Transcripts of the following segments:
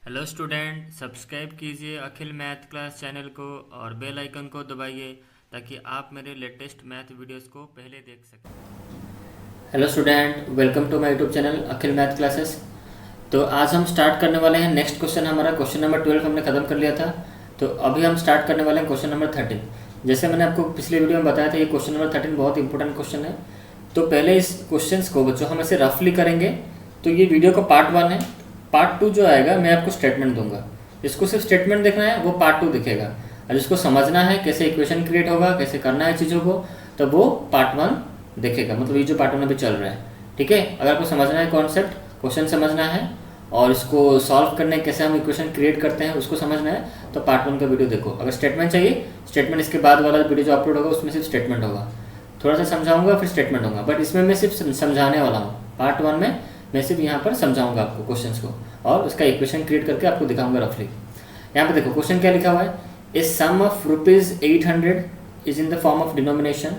Hello student, subscribe कीजिए अखिल math class channel को और बेल आइकन को दबाइए ताकि आप मेरे लेटेस्ट मैथ वीडियोस को पहले देख सकें। Hello student, welcome to my YouTube channel Akhil math classes. तो आज हम स्टार्ट करने वाले हैं नेक्स्ट क्वेश्चन। हमारा क्वेश्चन नंबर 12 हमने ख़त्म कर लिया था, तो अभी हम स्टार्ट करने वाले हैं क्वेश्चन नंबर 13। जैसे मैंने आपको पिछले वीडियो में बताया था, ये क्वेश्चन नंबर 13 बहुत इंपॉर्टेंट क्वेश्चन है। तो पहले इस क्वेश्चन को बच्चों हम ऐसे रफली करेंगे। तो ये वीडियो का पार्ट 1 है। पार्ट 2 जो आएगा मैं आपको स्टेटमेंट दूंगा, इसको सिर्फ स्टेटमेंट देखना है, वो पार्ट 2 दिखेगा। और जिसको समझना है कैसे इक्वेशन क्रिएट होगा, कैसे करना है चीज़ों को, तो वो पार्ट 1 देखेगा। मतलब ये जो पार्ट 1 अभी चल रहा है, ठीक है। अगर आपको समझना है कॉन्सेप्ट, क्वेश्चन समझना है और इसको सॉल्व करने कैसे हम इक्वेशन क्रिएट करते हैं उसको समझना है, तो पार्ट 1 का वीडियो देखो। अगर स्टेटमेंट चाहिए, स्टेटमेंट इसके बाद वाला वीडियो जो अपलोड होगा उसमें सिर्फ स्टेटमेंट होगा। थोड़ा सा समझाऊंगा फिर स्टेटमेंट होगा, बट इसमें मैं सिर्फ समझाने वाला हूँ। पार्ट 1 में मैं सिर्फ यहाँ पर समझाऊंगा आपको क्वेश्चंस को और उसका इक्वेशन क्रिएट करके आपको दिखाऊंगा रफली। यहाँ पे देखो क्वेश्चन क्या लिखा हुआ है। A sum of ₹800 is in the form of denomination.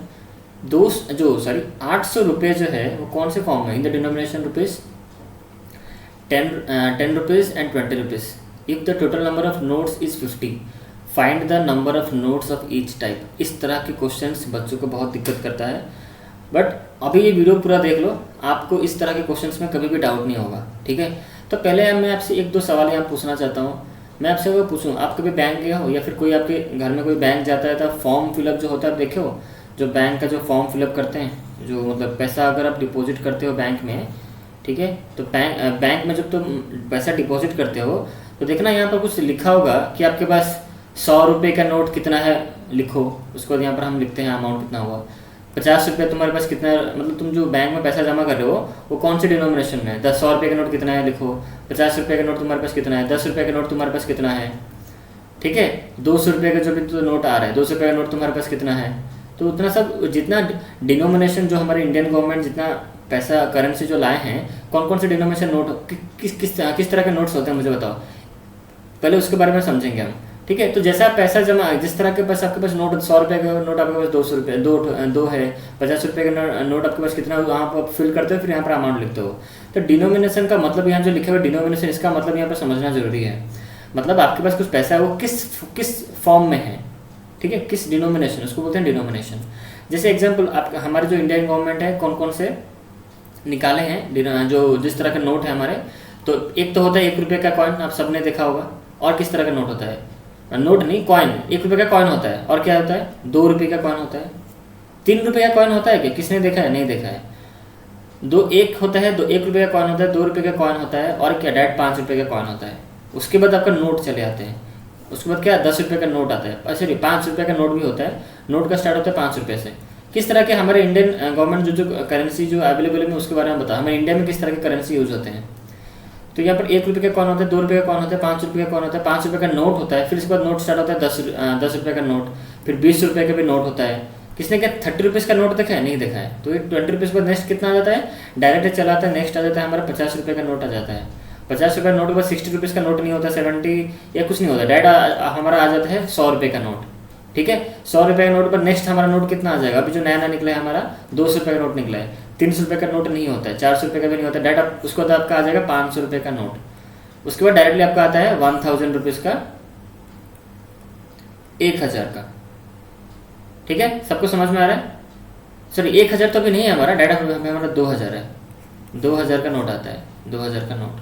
800 रुपये जो है वो कौन से फॉर्म में, in the denomination rupees 10 rupees and 20 rupees. If the total number of notes is 50, find the number of notes of each type. इस तरह के क्वेश्चंस बच्चों को बहुत दिक्कत करता है, बट अभी ये वीडियो पूरा देख लो, आपको इस तरह के क्वेश्चंस में कभी भी डाउट नहीं होगा, ठीक है। तो पहले मैं आपसे 1-2 सवाल यहाँ पूछना चाहता हूँ। मैं आपसे वो पूछूँ, आप कभी बैंक गए हो या फिर कोई आपके घर में कोई बैंक जाता है तो फॉर्म फिलअप जो होता है आप देखे हो, जो बैंक का जो फॉर्म फिलअप करते हैं, जो मतलब पैसा अगर आप डिपॉजिट करते हो बैंक में, ठीक है। तो बैंक में जब तुम पैसा डिपॉजिट करते हो तो देखना यहाँ पर कुछ लिखा होगा कि आपके पास 100 रुपये का नोट कितना है लिखो। उसके बाद यहाँ पर हम लिखते हैं अमाउंट कितना हुआ। 50 रुपये तुम्हारे पास कितना, मतलब तुम जो बैंक में पैसा जमा कर रहे हो वो कौन सी डिनोमिनेशन में है। 100 रुपये का नोट कितना है लिखो। 50 रुपये का नोट तुम्हारे पास कितना है। 10 रुपये का नोट तुम्हारे पास कितना है, ठीक है। 200 रुपये का जो भी तो नोट आ रहा है, 200 रुपये का नोट तुम्हारे पास कितना है। तो उतना सब जितना डिनोमिनेशन जो हमारे इंडियन गवर्नमेंट जितना पैसा करेंसी जो लाए हैं, कौन कौन से डिनोमिनेशन नोट किस तरह के नोट्स होते हैं मुझे बताओ, पहले उसके बारे में समझेंगे हम, ठीक है। तो जैसा आप पैसा जमा, जिस तरह के पास आपके पास नोट 100 रुपये का नोट आपके पास 200 रुपये दो है, 50 रुपये का नोट आपके पास कितना, वहाँ पर आप फिल करते हो, फिर यहाँ पर अमाउंट लिखते हो। तो डिनोमिनेशन का मतलब यहाँ जो लिखा हुआ डिनोमिनेशन, इसका मतलब यहाँ पर समझना जरूरी है। मतलब आपके पास कुछ पैसा है वो किस फॉर्म में है, ठीक है, किस डिनोमिनेशन, उसको बोलते हैं डिनोमिनेशन। जैसे एग्जाम्पल आप हमारे जो इंडियन गवर्नमेंट है कौन कौन से निकाले हैं जो जिस तरह का नोट है हमारे, तो एक तो होता है 1 रुपये का कॉइन, आप सबने देखा होगा। और किस तरह का नोट होता है, नोट नहीं कॉइन, 1 रुपये का कॉइन होता है। और क्या होता है, 2 रुपये का कॉइन होता है। 3 रुपये का कॉइन होता है क्या, किसने देखा है, नहीं देखा है। एक होता है 1 रुपये का कॉइन होता है, 2 रुपये का कॉइन होता है, और क्या डायरेक्ट 5 रुपये का कॉइन होता है। उसके बाद आपका नोट चले आते हैं। उसके बाद क्या 10 रुपये का नोट आता है, सॉरी 5 रुपये का नोट भी होता है। नोट का स्टार्ट होता है 5 रुपये से। किस तरह के हमारे इंडियन गवर्नमेंट जो करेंसी जो अवेलेबल है उसके बारे में बता, हमारे इंडिया में किस तरह के करेंसी यूज होते हैं। तो यहाँ पर 1 रुपये का कॉइन होता है, 2 रुपये का कॉइन होता है, 5 रुपये का कॉइन होता है, 5 रुपये का नोट होता है। फिर इसके बाद नोट स्टार्ट होता है 10 रुपये का नोट, फिर 20 रुपये का भी नोट होता है। किसने क्या 30 रुपीज़ का नोट देखा है, नहीं देखा है। तो ये 20 रुपीज़ पर नेक्स्ट कितना आ जाता है, डायरेक्ट चला आता है, नेक्स्ट आ जाता है हमारा 50 रुपये का नोट आ जाता है। 50 रुपये का नोट के बाद 60 रुपीज़ का नोट नहीं होता, 70 या कुछ नहीं होता, डायरेक्ट हमारा आ जाता है 100 रुपये का नोट, ठीक है। 100 रुपये का नोट पर नेक्स्ट हमारा नोट कितना आ जाएगा, अभी जो नया निकला है हमारा 200 रुपये का नोट निकला है। 300 रुपये का नोट नहीं होता है, 400 रुपये का भी नहीं होता, डायरेक्ट उसके बाद आपका आ जाएगा 500 रुपये का नोट। उसके बाद डायरेक्टली आपका आता है 1000 रुपीज़ का, 1000 का, ठीक है। सबको समझ में आ रहा है। सॉरी 1000 तो अभी नहीं है हमारा, डायरेक्ट हमारा 2000 है। 2000 का नोट आता है, 2000 का नोट,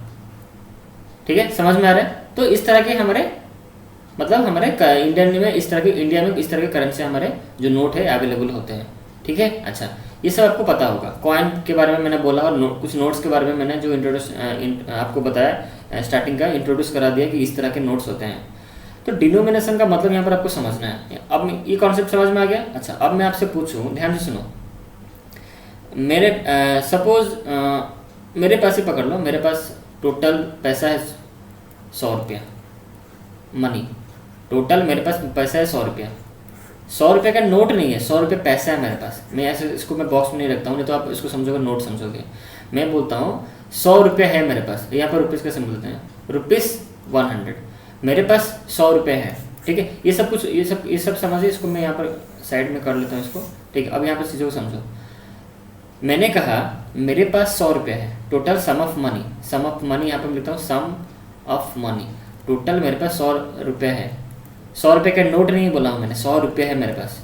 ठीक है, समझ में आ रहा है। तो इस तरह के हमारे मतलब हमारे इंडियन में इस तरह के, इंडिया में इस तरह के करेंसी हमारे जो नोट है अवेलेबल होते हैं, ठीक है। अच्छा, ये सब आपको पता होगा। कॉइन के बारे में मैंने बोला और कुछ नोट्स के बारे में मैंने जो आपको बताया, स्टार्टिंग का इंट्रोड्यूस करा दिया कि इस तरह के नोट्स होते हैं। तो डिनोमिनेशन का मतलब यहाँ पर आपको समझना है। अब ये कॉन्सेप्ट समझ में आ गया। अच्छा, अब मैं आपसे पूछूं, ध्यान से सुनो। मेरे सपोज मेरे पास ही पकड़ लो, मेरे पास टोटल पैसा है 100 रुपया मनी। टोटल मेरे पास पैसा है 100 रुपया। 100 रुपये का नोट नहीं है, 100 रुपये पैसा है मेरे पास। मैं ऐसे इसको मैं बॉक्स में नहीं रखता हूँ, नहीं तो आप इसको समझोगे नोट समझोगे। मैं बोलता हूँ 100 रुपये है मेरे पास, यहाँ पर रुपीज़ का सिंबल बोलते हैं, ₹100। मेरे पास 100 रुपये है, ठीक है। ये सब कुछ ये सब समझिए। इसको मैं यहाँ पर साइड में कर लेता हूँ इसको, ठीक है। अब यहाँ पर चीज़ों को समझो। मैंने कहा मेरे पास 100 रुपये है, total sum of money. Sum of money यहाँ पर लिखता हूँ, सम ऑफ मनी। टोटल मेरे पास 100 रुपये है, 100 रुपये का नोट नहीं बोला हूँ मैंने, 100 रुपये है मेरे पास।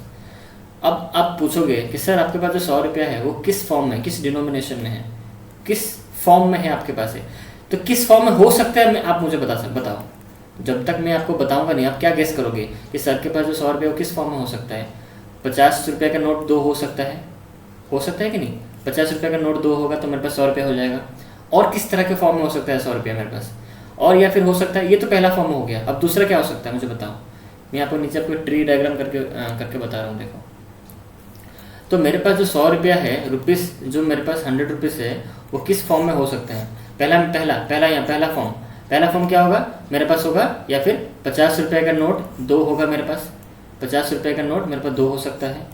अब आप पूछोगे कि सर आपके पास जो 100 रुपया है वो किस फॉर्म में, किस डिनोमिनेशन में है, किस फॉर्म में है आपके पास है। तो किस फॉर्म में हो सकता है आप मुझे बताओ। जब तक मैं आपको बताऊंगा नहीं, आप क्या गेस करोगे कि सर के पास जो 100 रुपये वो किस फॉर्म में हो सकता है। 50 रुपये का नोट 2 हो सकता है कि नहीं। 50 रुपये का नोट 2 होगा तो मेरे पास 100 रुपये हो जाएगा। और किस तरह के फॉर्म में हो सकता है 100 रुपया मेरे पास, और या फिर हो सकता है, ये तो पहला फॉर्म हो गया। अब दूसरा क्या हो सकता है मुझे बताओ। मैं आपको नीचे आपको ट्री डायग्राम करके बता रहा हूँ। देखो, तो मेरे पास जो 100 रुपया है रुपीज़, जो मेरे पास 100 रुपीज़ है वो किस फॉर्म में हो सकते हैं। पहला फॉर्म क्या होगा मेरे पास होगा, या फिर 50 रुपये का नोट 2 होगा मेरे पास, 50 रुपये का नोट मेरे पास 2 हो सकता है।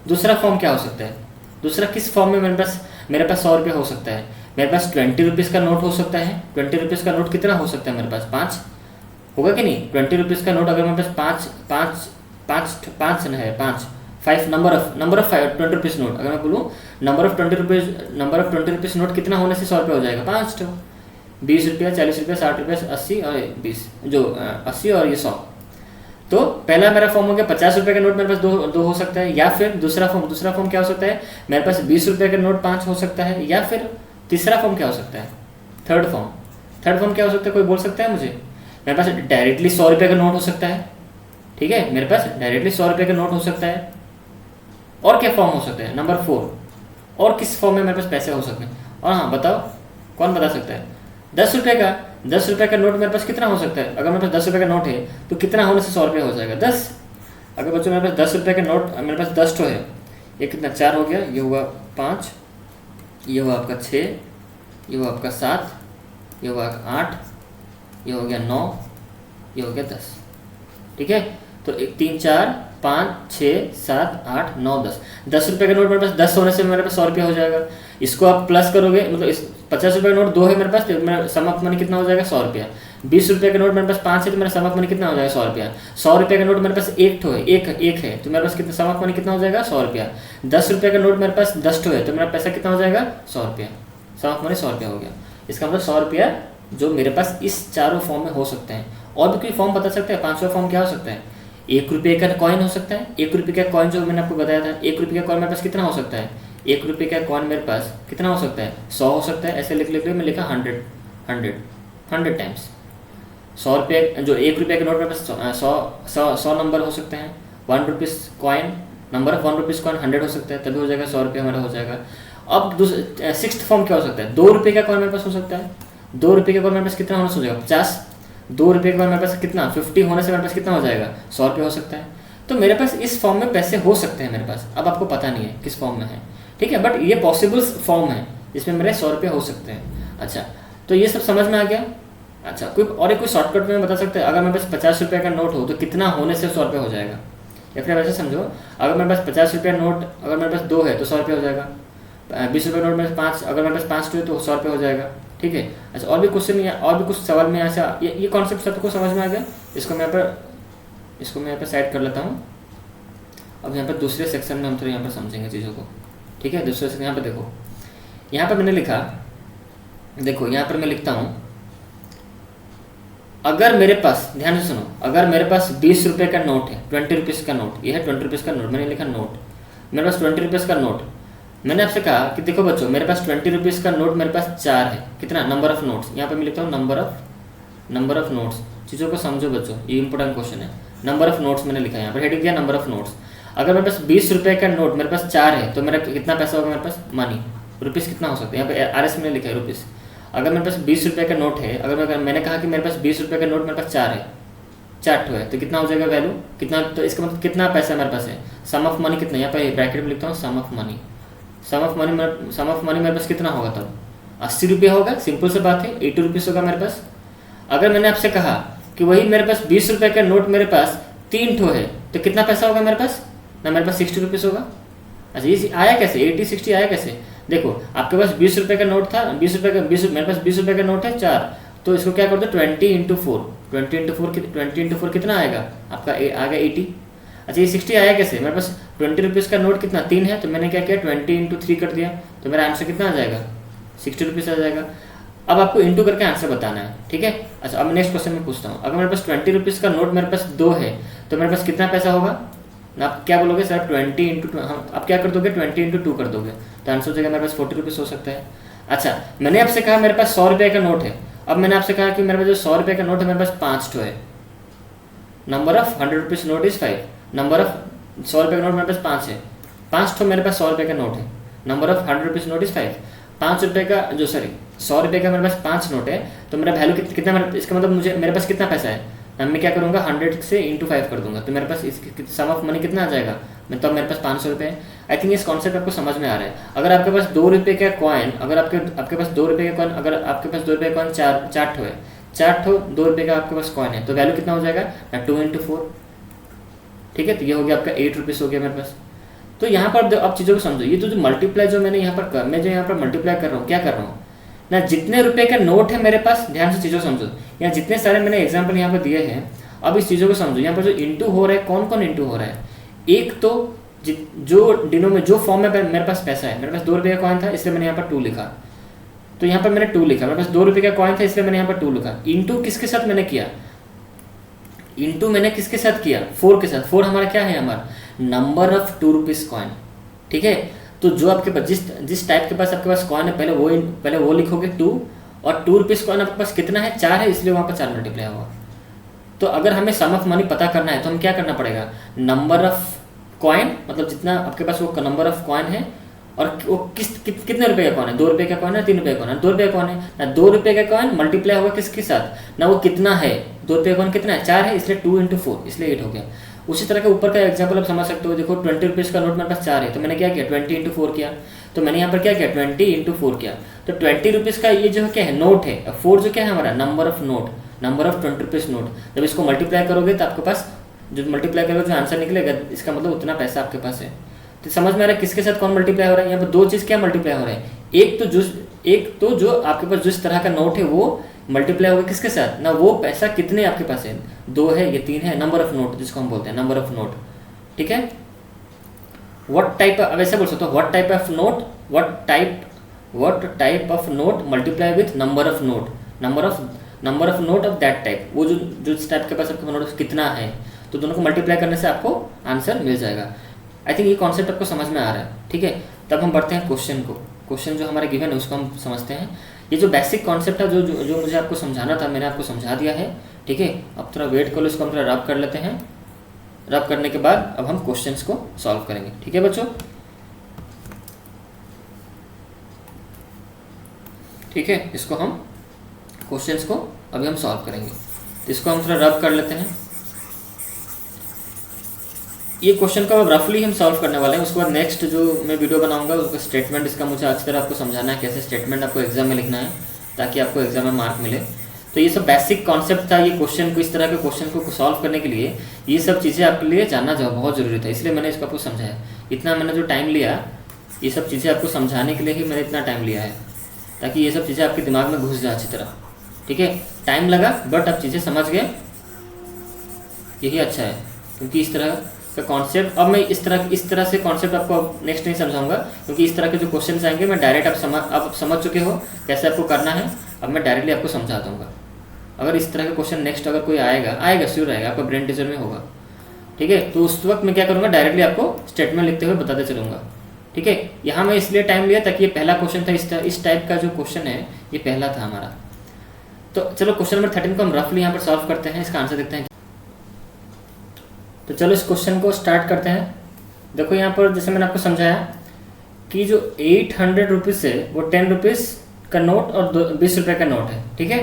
दूसरा फॉर्म क्या हो सकता है, दूसरा किस फॉर्म में मेरे पास 100 रुपये हो सकता है। मेरे पास 20 रुपीज़ का नोट हो सकता है। 20 रुपीज़ का नोट कितना हो सकता है मेरे पास, 5 होगा कि नहीं। 20 रुपीज़ का नोट अगर मेरे पास 5 नंबर ऑफ 20 रुपीज़ नोट, अगर मैं बोलूँ नंबर ऑफ 20 रुपीज़ नोट कितना होने से 100 रुपये हो जाएगा, 5 तो 20 रुपया, 40 रुपया, 60 रुपया, 80 और 20, जो 80 और ये 100। तो पहला मेरा फॉर्म हो गया 50 रुपये का नोट मेरे पास दो हो सकता है, या फिर दूसरा फॉर्म क्या हो सकता है, मेरे पास 20 रुपये का नोट 5 हो सकता है, या फिर तीसरा फॉर्म क्या हो सकता है, थर्ड फॉर्म क्या हो सकता है, कोई बोल सकता है मुझे। मेरे पास डायरेक्टली 100 रुपये का नोट हो सकता है, ठीक है, मेरे पास डायरेक्टली 100 रुपये का नोट हो सकता है। और क्या फॉर्म हो सकता है, नंबर 4, और किस फॉर्म में मेरे पास पैसे हो सकते हैं। और हाँ बताओ, कौन बता सकता है। 10 रुपये का नोट मेरे पास कितना हो सकता है। अगर मेरे पास 10 रुपये का नोट है तो कितना होने से 100 रुपये हो जाएगा, 10। अगर बच्चों मेरे पास 10 रुपये का नोट, मेरे पास 10 है, ये कितना 4 हो गया, ये हुआ 5, ये हुआ आपका 6, ये हुआ आपका 7, ये हुआ 8, ये हो गया 9, ये हो गया 10, ठीक है। तो 1 3 4 5 6 7 8 9 10, 10 रुपये का नोट मेरे पास 10 होने से मेरे पास 100 रुपया हो जाएगा। इसको आप प्लस करोगे, मतलब इस 50 रुपये का नोट 2 है मेरे पास, तो मेरा सम ऑफ मनी कितना हो जाएगा, 100 रुपया। 20 रुपये का नोट मेरे पास 5 है, तो मेरा सम ऑफ मनी कितना हो जाएगा, 100 रुपया। 100 रुपये का नोट मेरे पास एक है, तो मेरे पास कितना सम ऑफ मनी कितना हो जाएगा, 100 रुपया। 10 रुपये का नोट मेरे पास 10 है, तो मेरा पैसा कितना हो जाएगा, 100 रुपया। सम ऑफ मनी 100 रुपया हो गया। इसका मतलब 100 रुपया जो मेरे पास इस चारों फॉर्म में हो सकते हैं। और भी कोई फॉर्म बता सकते हैं। 5वां फॉर्म क्या हो सकता है, 1 रुपये का कॉइन हो सकता है। 1 रुपये का कॉइन जो मैंने आपको बताया था, 1 रुपये का कॉइन मेरे पास कितना हो सकता है, 1 रुपये का कॉइन मेरे पास कितना हो सकता है, 100 हो सकता है। ऐसे लिख मैं लिखा 100 टाइम्स 100 रुपये। जो 1 रुपये का नोट मेरे पास 100 नंबर हो सकते हैं। 1 rupees coin, number of 1 rupees coin 100 हो सकता है, तभी हो जाएगा 100 रुपये हमारा हो जाएगा। अब 6th फॉर्म क्या हो सकता है, 2 रुपये का कॉइन मेरे पास हो सकता है। 2 रुपये का कॉइन मेरे पास कितना होना हो जाएगा, 50। 2 रुपये का कॉइन मेरे पास कितना, 50 होने से मेरे पास कितना हो जाएगा, 100 रुपये हो सकता है। तो मेरे पास इस फॉर्म में पैसे हो सकते हैं मेरे पास। अब आपको पता नहीं है किस फॉर्म में है, ठीक है, बट ये पॉसिबल फॉर्म है जिसमें मेरे 100 रुपये हो सकते हैं। अच्छा, तो ये सब समझ में आ गया। अच्छा, कोई शॉर्टकट में बता सकते हैं, अगर मेरे पास 50 रुपये का नोट हो तो कितना होने से 100 रुपये हो जाएगा। या फिर वैसे समझो, अगर मेरे पास 50 रुपये नोट, अगर मेरे पास 2 है तो 100 रुपये हो जाएगा। 20 रुपये नोट में 5, अगर मेरे पास 5 है तो 100 रुपये हो जाएगा, ठीक है। अच्छा, और भी क्वेश्चन और भी कुछ सवाल में ऐसा ये कॉन्सेप्ट सबको समझ में आ गया। इसको मैं यहाँ पर साइड कर लेता हूँ। अब यहाँ पर दूसरे सेक्शन में हम थोड़ा यहाँ पर समझेंगे चीज़ों को, ठीक है। दूसरे सेक्शन यहाँ पर देखो, यहाँ पर मैंने लिखा, देखो यहाँ पर मैं लिखता हूँ, अगर मेरे पास, ध्यान से सुनो, अगर मेरे पास 20 रुपये का नोट है, 20 रुपीज़ का नोट, ये है 20 रुपीज़ का नोट, मैंने लिखा नोट, मेरे पास 20 रुपीज़ का नोट। मैंने आपसे कहा कि देखो बच्चों, मेरे पास 20 रुपीज़ का नोट मेरे पास 4 है, कितना, नंबर ऑफ नोट्स। यहाँ पे मैं लिखता हूँ नंबर ऑफ नोट्स। चीज़ों को समझो बच्चों, ये इंपॉर्टेंट क्वेश्चन है। नंबर ऑफ नोट्स मैंने लिखा है यहाँ पर, हेडिंग दिया नंबर ऑफ नोट्स। अगर मेरे पास 20 रुपये का नोट मेरे पास 4 है तो मेरा कितना पैसा होगा मेरे पास, मनी, रुपीज़ कितना हो सकता है, यहाँ पे RS मैंने लिखा है रुपीज़। अगर मेरे पास 20 रुपये का नोट है, अगर मैंने कहा कि मेरे पास 20 रुपये का नोट मेरे पास 4 है, 4 है, तो कितना हो जाएगा वैल्यू, कितना, तो इसका मतलब कितना पैसा मेरे पास है। सम ऑफ मनी कितना, यहाँ पर ब्रैकेट में लिखता हूँ sum of money. Sum of money मेरे पास कितना होगा, तब 80 रुपये होगा। सिंपल से बात है, 80 रुपीज़ होगा मेरे पास। अगर मैंने आपसे कहा कि वही मेरे पास 20 रुपये का नोट मेरे पास 3 है, तो कितना पैसा होगा मेरे पास, ना मेरे पास 60 रुपीज़ होगा। अच्छा, ये आया कैसे, 80 60 आया कैसे। देखो, आपके पास 20 रुपये का नोट था, मेरे पास 20 रुपये का नोट है 4, तो इसको क्या कर दो, 20 × 4, 20 × 4 कितना आएगा आपका, आ गया 80। अच्छा, ये 60 आया कैसे, मेरे पास 20 रुपीज़ का नोट कितना, 3 है, तो मैंने क्या किया, 20 × 3 कर दिया, तो मेरा आंसर कितना आ जाएगा, 60 रुपीज़ आ जाएगा। अब आपको इंटू करके आंसर बताना है, ठीक है। अच्छा, अब नेक्स्ट क्वेश्चन में पूछता हूँ, अगर मेरे पास 20 रुपीज़ का नोट मेरे पास 2 है तो मेरे पास कितना पैसा होगा ना। आप क्या बोलोगे सर 20 इंटू, हम आप क्या कर दोगे 20 इंटू 2 कर दोगे, तो आंसर हो जाएगा मेरे पास 40 रुपीज़ हो सकता है। अच्छा, मैंने आपसे कहा मेरे पास 100 रुपये का नोट है। अब मैंने आपसे कहा कि मेरे पास जो 100 रुपये का नोट है मेरे पास 5 ठो है। Number of 100 rupees note is 5, number of 100 रुपये का नोट मेरे पास 5 है, 5 ठो मेरे पास 100 रुपये का नोट है। Number of 100 rupees note is 5, 5 रुपये का जो सॉरी 100 रुपये का मेरे पास 5 नोट है, तो मेरा वैल्यू कितना, इसका मतलब मुझे मेरे पास कितना पैसा है। अब मैं क्या करूँगा 100 से इंटू 5 कर दूंगा, तो मेरे पास सम ऑफ मनी कितना आ जाएगा, मैं तो मेरे पास 500 रुपये है। आई थिंक इस कॉन्सेप्ट आपको समझ में आ रहा है। अगर आपके पास 2 रुपये का कॉइन, अगर आपके पास 2 रुपये का कॉइन, अगर आपके पास 2 रुपये का कॉइन 4 ठो है, 4 ठो 2 रुपये का आपके पास कॉइन है, तो वैल्यू कितना हो जाएगा 2 इंटू 4, ठीक है। तो ये हो गया आपका 8 रुपीज़ हो गया मेरे पास। तो यहाँ पर आप चीज़ों को समझो, ये तो जो मल्टीप्लाई जो मैंने यहाँ पर मैं जो यहाँ पर मल्टीप्लाई कर रहा हूँ, क्या कर रहा हूँ ना, जितने रुपए का नोट है मेरे पास, ध्यान से चीज़ों को समझो, यहाँ जितने सारे मैंने एग्जाम्पल यहाँ पर दिए हैं, अब इस चीज़ों को समझो। यहाँ पर जो इंटू हो रहा है, कौन कौन इंटू हो रहा है, एक तो जो डिनो में जो फॉर्म में मेरे पास पैसा है, मेरे पास 2 रुपये का कॉइन था इसलिए मैंने यहाँ पर 2 लिखा, तो यहाँ पर मैंने 2 लिखा। मेरे पास 2 रुपये का कॉइन था इसलिए मैंने यहाँ पर 2 लिखा। इंटू किसके साथ मैंने किया, इंटू मैंने किसके साथ किया 4 के साथ। 4 हमारा क्या है, हमारा नंबर ऑफ 2 रुपीज़ कॉइन, ठीक है। तो जो आपके पास जिस टाइप के पास आपके पास कॉइन है, पहले वो लिखोगे 2, और 2 रुपीज़ कॉइन आपके पास कितना है 4 है, इसलिए वहाँ पर 4 मल्टीप्लाई होगा। तो अगर हमें सम ऑफ मनी पता करना है तो हम क्या करना पड़ेगा, नंबर ऑफ कॉइन, मतलब जितना आपके पास वो नंबर ऑफ कॉइन है, और वो कितने रुपए का कॉइन है, 2 रुपये का कॉइन है 3 रुपये का कॉइन है, 2 रुपये का कॉइन है ना, 2 रुपये का कॉइन मल्टीप्लाई होगा किसके साथ ना, वो कितना है 2 रुपये का कॉइन कितना है 4 है, इसलिए 2 इंटू 4 इसलिए 8 हो गया। उसी तरह के ऊपर का एग्जाम्पल आप समझ सकते हो, देखो 20 रुपीज़ का नोट मेरे पास 4 है, तो मैंने क्या किया 20 इंटू 4 किया, तो मैंने यहाँ पर क्या किया 20 इंटू 4 किया। तो 20 रुपीज़ का ये जो क्या है नोट है, 4 जो क्या है हमारा number of note, number of 20 rupees note. जब इसको मल्टीप्लाई करोगे तो आपके पास जो मल्टीप्लाई करोगे जो आंसर निकलेगा, इसका मतलब उतना पैसा आपके पास है। तो समझ में आ रहा है किसके साथ कौन मल्टीप्लाई हो रहा है। यहाँ पर 2 चीज़ क्या मल्टीप्लाई हो रहा है, एक तो जो आपके पास जिस तरह का नोट है वो मल्टीप्लाई होगा किसके साथ ना, वो पैसा कितने आपके पास है, 2 है ये 3 है, नंबर ऑफ नोट जिसको हम बोलते हैं नंबर ऑफ नोट, ठीक है। व्हाट टाइप, वैसे बोल सकते हो what type of note, what type of note multiply with number of note, number of note of that type, वो जो टाइप के पास आपका नोट कितना है, तो दोनों को मल्टीप्लाई करने से आपको आंसर मिल जाएगा। आई थिंक ये कॉन्सेप्ट आपको समझ में आ रहा है, ठीक है। तब हम बढ़ते हैं क्वेश्चन को, क्वेश्चन जो हमारे गिवन है उसको हम समझते हैं। ये जो बेसिक कॉन्सेप्ट है जो मुझे आपको समझाना था मैंने आपको समझा दिया है, ठीक है। अब थोड़ा वेट कर लो, इसको हम थोड़ा रब कर लेते हैं। रब करने के बाद अब हम क्वेश्चंस को सॉल्व करेंगे, ठीक है बच्चों, ठीक है। इसको हम क्वेश्चंस को अभी हम सॉल्व करेंगे, इसको हम थोड़ा रब कर लेते हैं। ये क्वेश्चन को अब रफली हम सॉल्व करने वाले हैं, उसके बाद नेक्स्ट जो मैं वीडियो बनाऊंगा उसका स्टेटमेंट, इसका मुझे अच्छी तरह आपको समझाना है कैसे स्टेटमेंट आपको एग्जाम में लिखना है ताकि आपको एग्जाम में मार्क मिले। तो ये सब बेसिक कॉन्सेप्ट था, ये क्वेश्चन को इस तरह के क्वेश्चन को सॉल्व करने के लिए ये सब चीज़ें आपके लिए जानना बहुत ज़रूरी था, इसलिए मैंने इसको आपको समझाया। इतना मैंने जो टाइम लिया ये सब चीज़ें आपको समझाने के लिए ही मैंने इतना टाइम लिया है, ताकि ये सब चीज़ें आपके दिमाग में घुस जाए अच्छी तरह, ठीक है। टाइम लगा बट आप चीज़ें समझ गए, यही अच्छा है। क्योंकि इस तरह का कॉन्सेप्ट अब मैं इस तरह से कॉन्सेप्ट आपको अब नेक्स्ट नहीं समझाऊंगा, क्योंकि इस तरह के जो क्वेश्चंस आएंगे मैं डायरेक्ट आप समझ चुके हो कैसे आपको करना है, अब मैं डायरेक्टली आपको समझा दूंगा। अगर इस तरह का क्वेश्चन नेक्स्ट अगर कोई आएगा श्योर आएगा, आपका ब्रेन टीचर में होगा, ठीक है। तो उस वक्त मैं क्या करूँगा डायरेक्टली आपको स्टेटमेंट लिखते हुए बताते चलूँगा, ठीक है। यहाँ मैं इसलिए टाइम लिया ताकि ये पहला क्वेश्चन था, इस टाइप का जो क्वेश्चन है ये पहला था हमारा। तो चलो क्वेश्चन नंबर 13 को हम रफली यहाँ पर सॉल्व करते हैं, इसका आंसर देखते हैं। तो चलो इस क्वेश्चन को स्टार्ट करते हैं। देखो यहाँ पर जैसे मैंने आपको समझाया कि जो 800 रुपीज़ है वो 10 रुपीज़ का नोट और 20 रुपये का नोट है, ठीक है।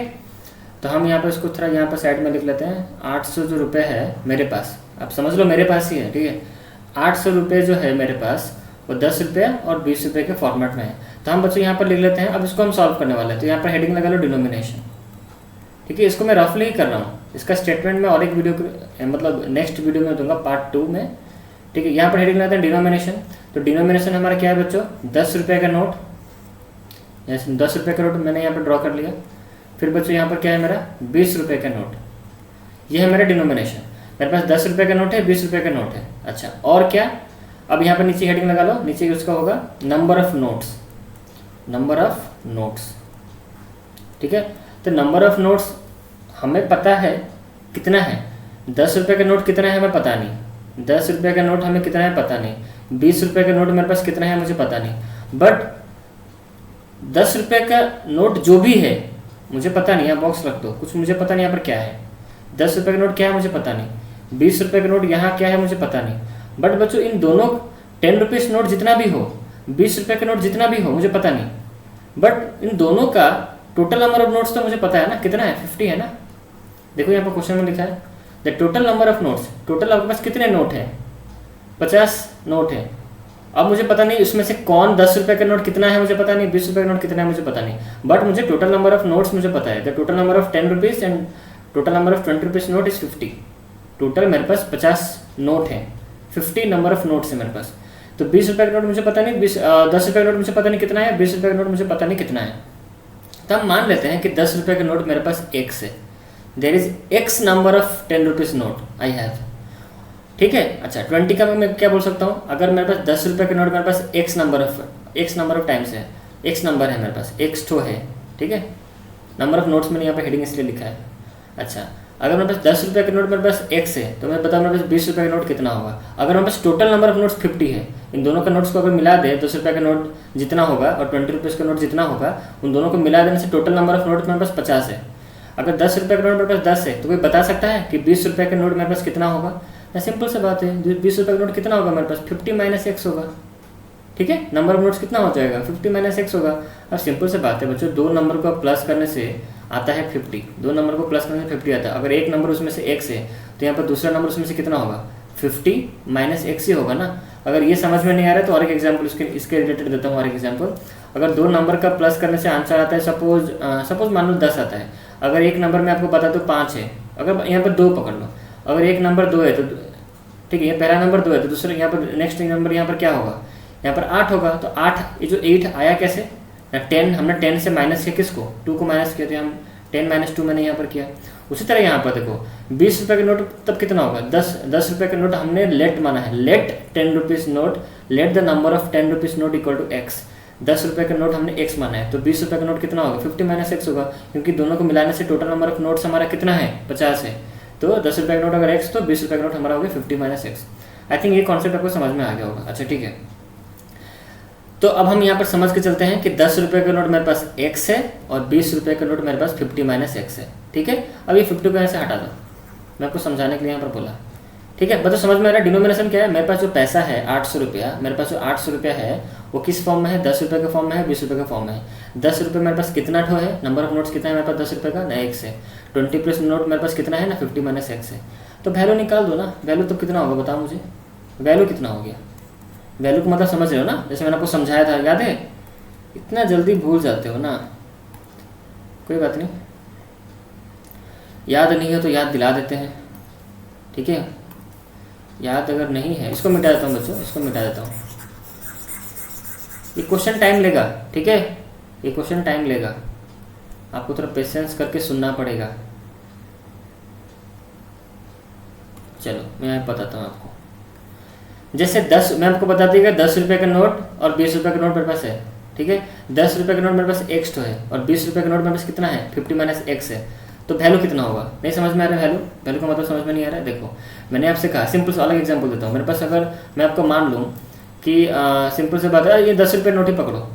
तो हम यहाँ पर इसको थोड़ा यहाँ पर साइड में लिख लेते हैं। 800 जो रुपये है मेरे पास, आप समझ लो मेरे पास ही है, ठीक है। 800 रुपये जो है मेरे पास वो 10 रुपये और 20 रुपये के फॉर्मेट में है। तो हम बच्चों यहाँ पर लिख लेते हैं। अब इसको हम सॉल्व करने वाले हैं, तो यहाँ पर हेडिंग लगा लो डिनोमिनेशन, ठीक है। इसको मैं रफली ही कर रहा हूँ, इसका स्टेटमेंट में और एक वीडियो मतलब नेक्स्ट वीडियो में दूंगा पार्ट 2 में, ठीक है। यहाँ पर हेडिंग लगाते हैं डिनोमिनेशन। तो डिनोमिनेशन हमारा क्या है बच्चों, 10 रुपये का नोट, 10 रुपये का नोट मैंने यहाँ पर ड्रॉ कर लिया। फिर बच्चों यहाँ पर क्या है मेरा 20 रुपये का नोट, ये है मेरा डिनोमिनेशन। मेरे पास 10 रुपये का नोट है, 20 रुपये का नोट है। अच्छा और क्या, अब यहाँ पर नीचे हेडिंग लगा लो, नीचे उसका होगा नंबर ऑफ नोट्स, ठीक है। तो नंबर ऑफ नोट्स हमें पता है कितना है, 10 रुपये का नोट कितना है हमें पता नहीं, 10 रुपये का नोट हमें कितना है पता नहीं, 20 रुपये का नोट मेरे पास कितना है मुझे पता नहीं, बट 10 रुपये का नोट जो भी है मुझे पता नहीं, यहाँ बॉक्स रख दो, कुछ मुझे पता नहीं यहाँ पर क्या है, 10 रुपये का नोट क्या है मुझे पता नहीं, 20 रुपये का नोट यहाँ क्या है मुझे पता नहीं। बट बच्चों इन दोनों 10 रुपीज़ नोट जितना भी हो, 20 रुपये का नोट जितना भी हो मुझे पता नहीं, बट इन दोनों का टोटल नंबर ऑफ नोट्स तो मुझे पता है ना, कितना है 50 है ना। देखो यहाँ पर क्वेश्चन में लिखा है the total number of notes, total आपके पास कितने नोट है, 50 नोट है। अब मुझे पता नहीं उसमें से कौन 10 रुपये का नोट कितना है मुझे पता नहीं, 20 रुपये का नोट कितना है मुझे पता नहीं, बट मुझे टोटल नंबर ऑफ नोट्स मुझे पता है। The total number of 10 rupees and total number of 20 rupees note is 50। Total मेरे पास 50 नोट है, 50 नंबर ऑफ नोट्स है मेरे पास। तो 20 रुपये का नोट मुझे पता नहीं, 10 रुपये का नोट मुझे पता नहीं कितना है, 20 रुपये का नोट मुझे पता नहीं कितना है। तो हम मान लेते हैं कि 10 रुपये का नोट मेरे पास x है, there is x number of 10 rupees note I have, ठीक है। अच्छा 20 का मैं क्या बोल सकता हूँ, अगर मेरे पास 10 रुपये का नोट मेरे पास x नंबर ऑफ टाइम्स है, x नंबर है मेरे पास, x ठो है, ठीक है। नंबर ऑफ नोट्स मैंने यहाँ पे हेडिंग इसलिए लिखा है। अच्छा अगर मेरे पास 10 रुपये का नोट मेरे पास x है, तो मैं बताऊँ मेरे पास 20 रुपये का नोट कितना होगा। अगर मेरे पास टोटल नंबर ऑफ नोट्स 50 है, इन दोनों का नोट्स को अगर मिला दे, 10 रुपये का नोट जितना होगा और 20 रुपीज़ का नोट जितना होगा, उन दोनों को मिला देने से टोटल नंबर ऑफ नोट मेरे पास 50 है। अगर 10 रुपये का नोट मेरे पास 10 है, तो कोई बता सकता है कि 20 रुपये का नोट मेरे पास कितना होगा। सिंपल सा बात है, 20 रुपये का नोट कितना होगा मेरे पास, 50 माइनस x होगा, ठीक है। नंबर ऑफ नोट्स कितना हो जाएगा, 50 माइनस x होगा। अब सिंपल से बात है बच्चों, दो नंबर को प्लस करने से आता है 50, दो नंबर को प्लस करने से 50 आता है। अगर एक नंबर उसमें से x है, तो यहाँ पर दूसरा नंबर उसमें से कितना होगा, 50 माइनस x ही होगा ना। अगर ये समझ में नहीं आ रहा है तो और एक एग्जाम्पल इसके रिलेटेड देता हूँ। और एक एग्जाम्पल, अगर दो नंबर का प्लस करने से आंसर आता है, सपोज मान लो 10 आता है। अगर एक नंबर में आपको पता तो 5 है, अगर यहाँ पर 2 पकड़ लो, अगर एक नंबर 2 है तो ठीक है, ये पहला नंबर 2 है, तो दूसरा यहाँ पर नेक्स्ट नंबर यहाँ पर क्या होगा, यहाँ पर 8 होगा। तो 8, ये जो 8 आया कैसे, 10 हमने 10 से माइनस किया, किसको, 2 को माइनस किया, तो हम 10 माइनस 2 मैंने यहाँ पर किया। उसी तरह यहाँ पर देखो 20 रुपये का नोट तब कितना होगा, 10 रुपये का नोट हमने लेट माना है, let 10 rupees note, let the number of 10 rupees note equal to x। 10 रुपये का नोट हमने x माना है, तो 20 रुपये का नोट कितना होगा, 50 माइनस x होगा, क्योंकि दोनों को मिलाने से टोटल नंबर ऑफ नोट्स हमारा कितना है, 50 है। तो 10 रुपये का नोट अगर x, तो 20 रुपये का नोट हमारा हो गया 50 माइनस x। आई थिंक ये कॉन्सेप्ट आपको समझ में आ गया होगा। अच्छा ठीक है, तो अब हम यहाँ पर समझ के चलते हैं कि 10 रुपये का नोट मेरे पास x है और 20 रुपये का नोट मेरे पास 50 माइनस x है, ठीक है। अब ये 50 को यहाँ से हटा दो, मैं आपको समझाने के लिए यहाँ पर बोला, ठीक है। मतलब समझ में आ रहा है डिनोमिनेशन क्या है। मेरे पास जो पैसा है 800 रुपया, मेरे पास जो 800 रुपया है वो किस फॉर्म में है, 10 रुपये के फॉर्म में है, 20 रुपये के फॉर्म में है। 10 रुपये मेरे पास कितना ठो है, नंबर ऑफ नोट्स कितना है मेरे पास 10 रुपये का ना, x है। 20 प्लस नोट मेरे पास कितना है ना, 50 माइनस x है। तो वैल्यू निकाल दो ना, वैल्यू तो कितना होगा बताओ मुझे, वैल्यू कितना हो गया। वैल्यू को मतलब समझ रहे हो ना, जैसे मैंने आपको समझाया था, याद है। इतना जल्दी भूल जाते हो ना, कोई बात नहीं, याद नहीं हो तो याद दिला देते हैं, ठीक है। याद अगर नहीं है, इसको मिटा देता हूँ बच्चों, इसको मिटा देता हूँ। ये क्वेश्चन टाइम लेगा, ठीक है, ये क्वेश्चन टाइम लेगा, आपको थोड़ा पेशेंस करके सुनना पड़ेगा। चलो मैं बताता हूँ आपको। जैसे 10, मैं आपको बता दिएगा 10 रुपये का नोट और 20 रुपये का नोट मेरे पास है, ठीक है। 10 रुपये का नोट मेरे पास x तो है और 20 रुपये का नोट मेरे पास कितना है, 50 माइनस x है। तो वैल्यू कितना होगा, नहीं समझ में आ रहा है, वैल्यू का मतलब समझ में नहीं आ रहा है। देखो मैंने आपसे कहा, सिंपल से अलग एग्जांपल देता हूँ। मेरे पास अगर मैं आपको मान लूँ कि सिंपल से बात है, ये 10 रुपये नोट ही पकड़ो,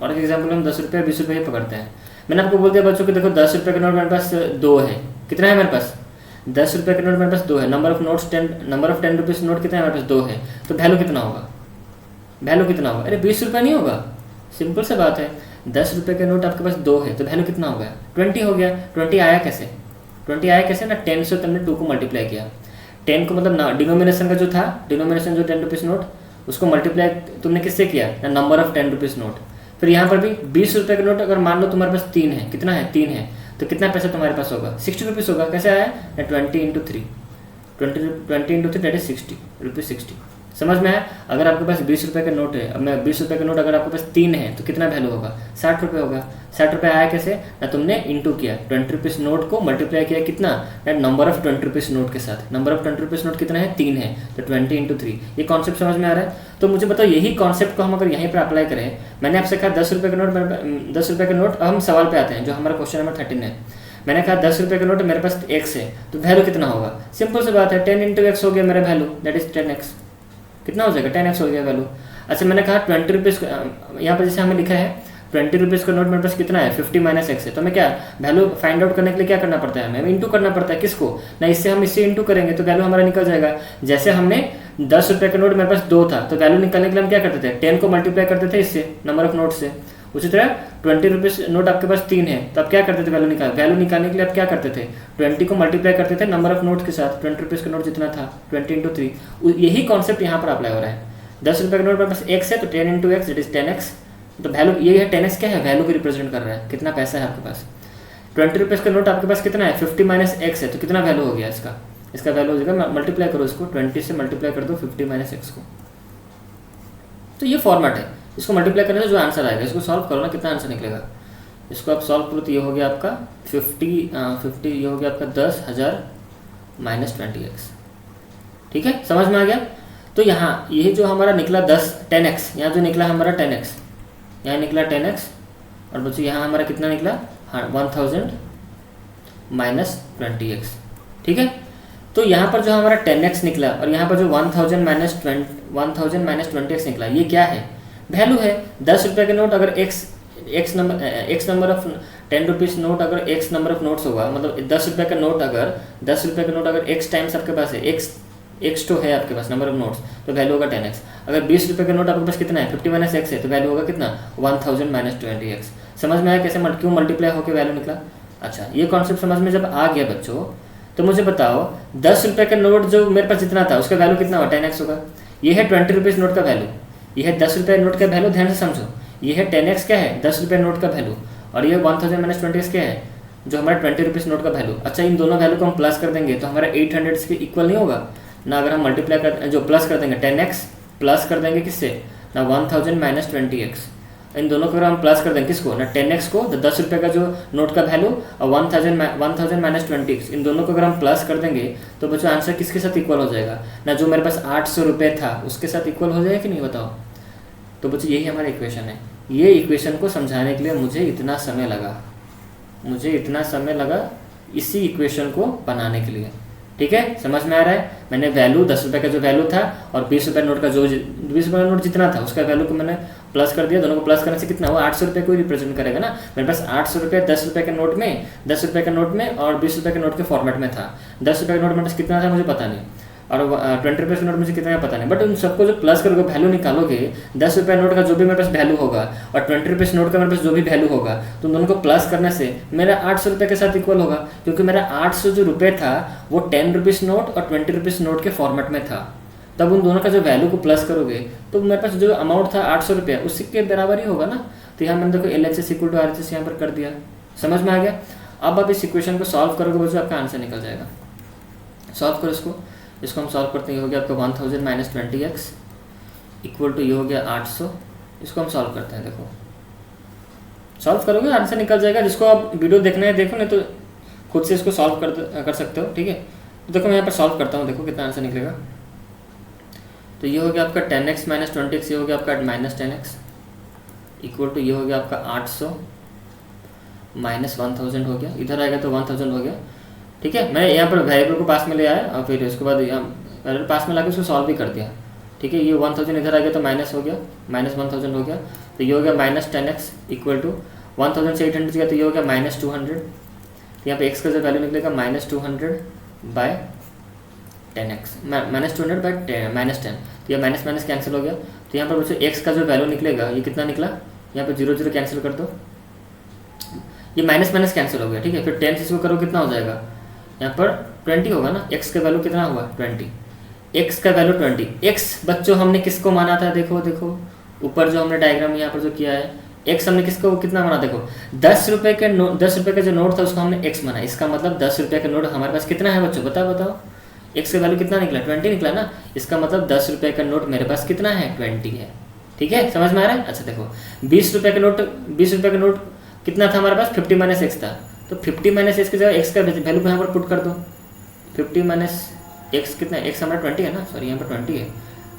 और एक एग्जाम्पल हम 10 रुपये 20 रुपये ही पकड़ते हैं। मैंने आपको बोल दिया बच्चों कि देखो 10 रुपये का नोट मेरे पास 2 है, कितना है मेरे पास, 10 रुपये का नोट मेरे पास 2 है। नंबर ऑफ 10 रुपीज़ नोट कितना है मेरे पास, 2 है। तो वैल्यू कितना होगा, वैल्यू कितना होगा, अरे 20 रुपये नहीं होगा, सिंपल से बात है। 10 रुपये का नोट आपके पास 2 है, तो वैल्यू कितना हो गया, 20 हो गया। 20 आया कैसे, 20 आया कैसे ना, 10 से तुमने 2 को मल्टीप्लाई किया। 10 को मतलब ना डिनोमिनेशन का जो था, डिनोमिनेशन जो 10 रुपीज़ नोट, उसको मल्टीप्लाई तुमने किससे किया, ना नंबर ऑफ 10 रुपीज़ नोट। फिर यहाँ पर भी 20 रुपये का नोट अगर मान लो तुम्हारे पास 3 है, कितना है, 3 है, तो कितना पैसा तुम्हारे पास होगा, 60 रुपीज़ होगा। कैसे आया, 20 into 3, 20 into 3 that is 60 rupees 60, समझ में आया? अगर आपके पास 20 रुपये का नोट है, अब मैं 20 रुपये का नोट अगर आपके पास 3 है तो कितना वैल्यू होगा? 60 रुपये होगा। 60 रुपये आया कैसे? ना तुमने इंटू किया 20 रुपीज़ नोट को, मल्टीप्लाई किया कितना? नंबर ऑफ 20 रुपीज़ नोट के साथ। नंबर ऑफ 20 रुपीज़ नोट कितना है? 3 है, तो 20 इंटू 3। ये कॉन्सेप्ट समझ में आ रहा है? तो मुझे बताओ यही कॉन्सेप्ट को हम अगर यहीं पर अप्लाई करें, मैंने आपसे कहा 10 रुपये का नोट, 10 रुपये का नोट। अब हम सवाल पे आते हैं जो हमारा क्वेश्चन नंबर 13 है। मैंने कहा 10 रुपये का नोट मेरे पास x है, तो वैल्यू कितना होगा? सिंपल सी बात है, 10 इंटू एक्स हो गया मेरा वैल्यू, दैट इज 10x। कितना हो जाएगा? 10x हो गया वैल्यू। अच्छा मैंने कहा 20 रुपीज़, यहाँ पर जैसे हमें लिखा है 20 रुपीज़ का नोट मेरे पास कितना है? 50 माइनस एक्स है। तो हमें क्या वैल्यू फाइंड आउट करने के लिए क्या करना पड़ता है? हमें इंटू करना पड़ता है। किसको? ना इससे हम इससे इंटू करेंगे तो वैल्यू हमारा निकल जाएगा। जैसे हमने 10 रुपये का नोट मेरे पास 2 था, तो वैल्यू निकालने के लिए हम क्या करते थे? 10 को मल्टीप्लाई करते थे इससे, नंबर ऑफ नोट से। उसी तरह 20 रुपीज़ नोट आपके पास 3 है, तो आप क्या करते थे? वैल्यू निकालने के लिए आप क्या करते थे? 20 को मल्टीप्लाई करते थे नंबर ऑफ नोट के साथ। 20 रुपीज़ का नोट जितना था 20 इंटू 3। यही कॉन्सेप्ट यहाँ पर अप्लाई हो रहा है। 10 रुपये का नोट मेरे पास x है, तो 10 into x it is 10x। तो वैल्यू ये है 10x क्या है? वैल्यू को रिप्रेजेंट कर रहा है, कितना पैसा है आपके पास। 20 रुपीज़ का नोट आपके पास कितना है? 50 माइनस एक्स है, तो कितना वैल्यू हो गया इसका? इसका वैल्यू हो जाएगा, मल्टीप्लाई करो इसको, 20 से मल्टीप्लाई कर दो 50 माइनस एक्स को। तो ये फॉर्मेट है, इसको मल्टीप्लाई करने से जो आंसर आएगा इसको सॉल्व करो ना, कितना आंसर निकलेगा। इसको आप सॉल्व करो तो ये हो गया आपका 50 ये हो गया आपका 10,000 माइनस 20x। ठीक है, समझ में आ गया? तो यहाँ ये जो हमारा निकला 10x, यहाँ जो निकला हमारा 10x, यहाँ निकला 10x, और बच्चों यहाँ हमारा कितना निकला? हाँ 1000 माइनस 20x। ठीक है, तो यहाँ पर जो हमारा 10x निकला और यहाँ पर जो 1000 माइनस 20x निकला, ये क्या है? वैल्यू है। 10 रुपये का नोट अगर x number of 10 rupees note अगर x नंबर ऑफ नोट्स होगा, मतलब 10 रुपये का नोट अगर x टाइम्स आपके पास है, x तो है आपके पास नंबर ऑफ नोट्स, तो वैल्यू होगा 10x। अगर 20 रुपये का नोट आपके पास कितना है? 50 माइनस एक्स है, तो वैल्यू होगा कितना? 1000 माइनस 20x। समझ में आया कैसे क्यों मल्टीप्लाई होकर वैल्यू निकला? अच्छा, ये कॉन्सेप्ट समझ में जब आ गया बच्चों, तो मुझे बताओ 10 रुपये का नोट जो मेरे पास जितना था उसका वैल्यू कितना होगा? 10x होगा। ये है 20 रुपीज़ नोट का वैल्यू, ये है 10 रुपये नोट का वैल्यू, ध्यान से समझो। ये है 10x क्या है? 10 रुपये नोट का वैल्यू, और ये 1000 माइनस 20x क्या है? जो हमारा 20 रुपीज़ नोट का वैल्यू। अच्छा, इन दोनों वैल्यू को हम प्लस कर देंगे तो हमारा 800 के इक्वल नहीं होगा ना। अगर हम मल्टीप्लाई कर जो प्लस कर देंगे 10x प्लस कर देंगे किससे? ना 1000 माइनस 20x। इन दोनों को अगर हम प्लस कर देंगे किसको? ना 10x को, 10 रुपये का जो नोट का वैल्यू, और 1000 माइनस 20x, इन दोनों को अगर हम प्लस कर देंगे तो बच्चों आंसर किसके साथ इक्वल हो जाएगा? ना जो मेरे पास 800 रुपये था उसके साथ इक्वल हो जाएगा कि नहीं, बताओ। तो बच्चों यही हमारा इक्वेशन है। ये इक्वेशन को समझाने के लिए मुझे इतना समय लगा इसी इक्वेशन को बनाने के लिए। ठीक है, समझ में आ रहा है? मैंने वैल्यू 10 रुपये का जो वैल्यू था और 20 रुपये नोट का जो 20 रुपये नोट जितना था उसका वैल्यू को मैंने प्लस कर दिया। दोनों को प्लस करने से कितना हुआ? 800 रुपये को ही रिप्रेजेंट करेगा ना। मेरे पास 800 रुपये 10 रुपये के नोट में, 10 रुपये के नोट में और 20 रुपये के नोट के फॉर्मेट में था। 10 रुपये के नोट में कितना था मुझे पता नहीं, और 20 रुपये के नोट मुझे कितना है पता नहीं, बट उन सबको जो प्लस करोगे वैल्यू निकालोगे, 10 रुपये नोट का जो भी मेरे पास वैल्यू होगा और 20 रुपीज़ नोट का मेरे पास जो भी वैल्यू होगा, तो दोनों को प्लस करने से मेरा 800 रुपये के साथ इक्वल होगा, क्योंकि मेरा 800 जो रुपये था वो 10 रुपीज़ नोट और 20 रुपीज़ नोट के फॉर्मेट में था। तब उन दोनों का जो वैल्यू को प्लस करोगे तो मेरे पास जो अमाउंट था 800 रुपये उसी के बराबर ही होगा ना। तो यहाँ मैंने देखो LHS इक्वल टू RHS यहाँ पर कर दिया। समझ में आ गया? अब आप इस इक्वेशन को सॉल्व करोगे बच्चों, आपका आंसर निकल जाएगा। सॉल्व करो इसको हम सॉल्व करते हैं। ये हो गया आपका 1000 माइनस 20x इक्वल टू ये हो गया 800। इसको हम सॉल्व करते हैं। देखो सॉल्व करोगे आंसर निकल जाएगा। जिसको आप वीडियो देखना है देखो, नहीं तो खुद से इसको सॉल्व कर सकते हो। ठीक है, तो देखो मैं यहाँ पर सॉल्व करता हूँ, देखो कितना आंसर निकलेगा। तो ये हो गया आपका 10x माइनस 20x, ये हो गया आपका माइनस 10x इक्वल टू ये हो गया आपका 800 माइनस 1000 हो गया। इधर आएगा तो 1000 हो गया। ठीक है, मैं यहाँ पर वेरिएबल को पास में ले आया और फिर उसके बाद यहाँ वेरिएबल पास में लाके उसको सॉल्व भी कर दिया। ठीक है, ये 1000 इधर आ गया तो माइनस हो गया, माइनस 1000 हो गया। तो ये हो गया माइनस 10x इक्वल टू 1000 से 800 गया तो ये हो गया माइनस 200। यहाँ पे x का जो वैल्यू निकलेगा minus 200 by 10x, minus 200 by minus 10। तो यह माइनस माइनस कैंसिल हो गया। तो यहाँ पर बच्चों x का जो वैल्यू निकलेगा ये कितना निकला, यहाँ पर 0 0 कैंसिल कर दो, ये माइनस माइनस कैंसिल हो गया। ठीक है, फिर 10 से इसको करो कितना हो जाएगा, यहाँ पर 20 होगा ना। x का वैल्यू कितना हुआ 20, x का वैल्यू 20। x बच्चों हमने किसको माना था, देखो देखो ऊपर जो हमने डायग्राम यहाँ पर जो किया है, x हमने किसको कितना माना, देखो 10 रुपये का जो नोट था उसको हमने x माना। इसका मतलब 10 रुपये का नोट हमारे पास कितना है बच्चों, बताओ बताओ, एक्स का वैल्यू कितना निकला 20 निकला ना, इसका मतलब 10 रुपये का नोट मेरे पास कितना है 20 है। ठीक है, समझ में आ रहा है। अच्छा देखो 20 रुपये का नोट कितना था हमारे पास 50 माइनस एक्स था, तो 50 माइनस एक्स की जगह एक्स का वैल्यू यहाँ पर पुट कर दो। 50 माइनस एक्स कितना है, एक्स हमारा 20 है ना, सॉरी यहाँ पर 20 है,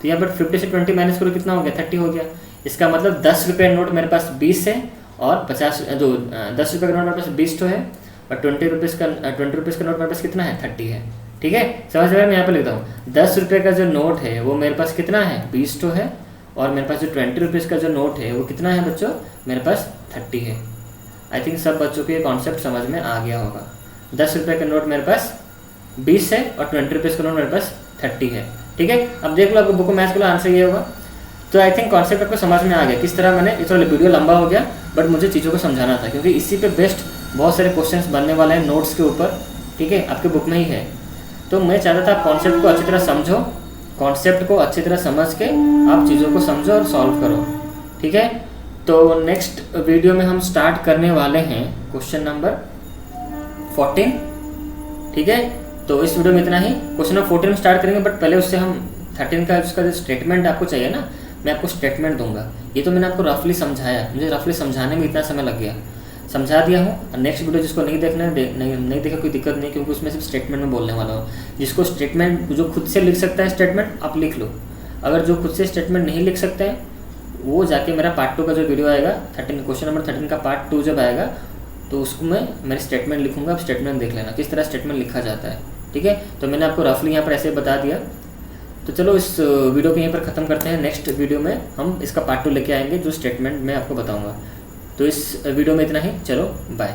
तो यहाँ पर 50 से 20 माइनस करो कितना हो गया 30 हो गया। इसका मतलब 10 रुपये नोट मेरे पास 20 है और 10 रुपये का नोट मेरे पास 20 तो है और 20 रुपीज़ का नोट मेरे पास कितना है 30 है। ठीक है, समझ में मैं यहाँ पर लिखता हूँ 10 रुपये का जो नोट है वो मेरे पास कितना है 20 तो है और मेरे पास जो 20 रुपीज़ का जो नोट है वो कितना है बच्चों मेरे पास 30 है। आई थिंक सब बच्चों को ये कॉन्सेप्ट समझ में आ गया होगा। 10 रुपये का नोट मेरे पास 20 है और 20 रुपीज़ का नोट मेरे पास 30 है। ठीक है, अब देख लो आपको बुक मैथ्स के लिए आंसर ये होगा। तो आई थिंक कॉन्सेप्ट आपको समझ में आ गया किस तरह मैंने, इस थोड़ा वीडियो लंबा हो गया बट मुझे चीज़ों को समझाना था क्योंकि इसी पे बेस्ट बहुत सारे क्वेश्चंस बनने वाले हैं नोट्स के ऊपर। ठीक है, आपके बुक में ही है, तो मैं चाहता था आप कॉन्सेप्ट को अच्छी तरह समझो, कॉन्सेप्ट को अच्छी तरह समझ के आप चीज़ों को समझो और सॉल्व करो। ठीक है, तो नेक्स्ट वीडियो में हम स्टार्ट करने वाले हैं क्वेश्चन नंबर 14। ठीक है, तो इस वीडियो में इतना ही। क्वेश्चन नंबर 14 में स्टार्ट करेंगे बट पहले उससे हम 13 का उसका जो स्टेटमेंट आपको चाहिए ना, मैं आपको स्टेटमेंट दूंगा। ये तो मैंने आपको रफली समझाया, मुझे रफली समझाने में इतना समय लग गया, समझा दिया हूँ। नेक्स्ट वीडियो जिसको नहीं देखना है नहीं देखा कोई दिक्कत नहीं, क्योंकि उसमें सिर्फ स्टेटमेंट में बोलने वाला हूँ। जिसको स्टेटमेंट जो खुद से लिख सकता है स्टेटमेंट आप लिख लो, अगर जो खुद से स्टेटमेंट नहीं लिख सकते हैं वो जाके मेरा पार्ट 2 का जो वीडियो आएगा 13 क्वेश्चन नंबर 13 का पार्ट 2 जब आएगा तो उसको मैं स्टेटमेंट लिखूंगा, आप स्टेटमेंट देख लेना किस तरह स्टेटमेंट लिखा जाता है। ठीक है, तो मैंने आपको रफली यहाँ पर ऐसे बता दिया। तो चलो इस वीडियो को यहीं पर ख़त्म करते हैं। नेक्स्ट वीडियो में हम इसका पार्ट 2 लेके आएंगे जो स्टेटमेंट मैं आपको बताऊंगा। तो इस वीडियो में इतना ही, चलो बाय।